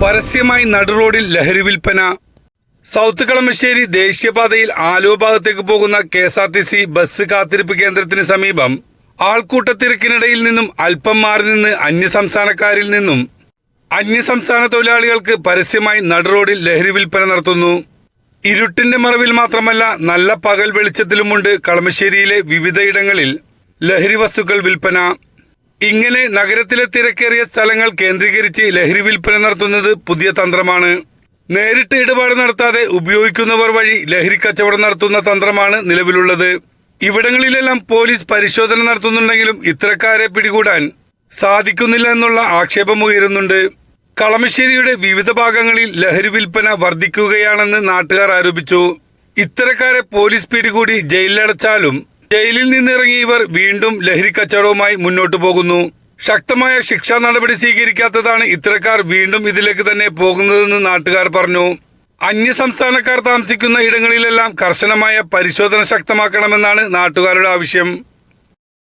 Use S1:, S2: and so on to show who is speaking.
S1: പരസ്യമായി നടുറോഡിൽ ലഹരി വിൽപ്പന. സൗത്ത് കളമശ്ശേരി ദേശീയപാതയിൽ ആലുവ ഭാഗത്തേക്ക് പോകുന്ന KSRTC ബസ് കാത്തിരിപ്പ് കേന്ദ്രത്തിന് സമീപം ആൾക്കൂട്ടത്തിരക്കിനിടയിൽ നിന്നും അല്പം മാറി നിന്ന് അന്യസംസ്ഥാനക്കാരിൽ നിന്നും അന്യസംസ്ഥാന തൊഴിലാളികൾക്ക് പരസ്യമായി നടുറോഡിൽ ലഹരി വിൽപ്പന നടത്തുന്നു. ഇരുട്ടിന്റെ മറവിൽ മാത്രമല്ല, നല്ല പകൽ വെളിച്ചത്തിലുമുണ്ട് കളമശ്ശേരിയിലെ വിവിധയിടങ്ങളിൽ ലഹരി വസ്തുക്കൾ വിൽപ്പന. ഇങ്ങനെ നഗരത്തിലെ തിരക്കേറിയ സ്ഥലങ്ങൾ കേന്ദ്രീകരിച്ച് ലഹരി വിൽപ്പന നടത്തുന്നത് പുതിയ തന്ത്രമാണ്. നേരിട്ട് ഇടപാട് നടത്താതെ ഉപയോഗിക്കുന്നവർ വഴി ലഹരി കച്ചവടം നടത്തുന്ന തന്ത്രമാണ് നിലവിലുള്ളത്. ഇവിടങ്ങളിലെല്ലാം പോലീസ് പരിശോധന നടത്തുന്നുണ്ടെങ്കിലും ഇത്തരക്കാരെ പിടികൂടാൻ സാധിക്കുന്നില്ല എന്നുള്ള ആക്ഷേപം ഉയരുന്നുണ്ട്. കളമശ്ശേരിയുടെ വിവിധ ഭാഗങ്ങളിൽ ലഹരി വിൽപ്പന വർദ്ധിക്കുകയാണെന്ന് നാട്ടുകാർ ആരോപിച്ചു. ഇത്തരക്കാരെ പോലീസ് പിടികൂടി ജയിലിലടച്ചാലും ജയിലിൽ നിന്നിറങ്ങി ഇവർ വീണ്ടും ലഹരി കച്ചവടവുമായി മുന്നോട്ടു പോകുന്നു. ശക്തമായ ശിക്ഷാ നടപടി സ്വീകരിക്കാത്തതാണ് ഇത്തരക്കാർ വീണ്ടും ഇതിലേക്ക് തന്നെ പോകുന്നതെന്ന് നാട്ടുകാർ പറഞ്ഞു. അന്യസംസ്ഥാനക്കാർ താമസിക്കുന്ന ഇടങ്ങളിലെല്ലാം കർശനമായ പരിശോധന ശക്തമാക്കണമെന്നാണ് നാട്ടുകാരുടെ ആവശ്യം.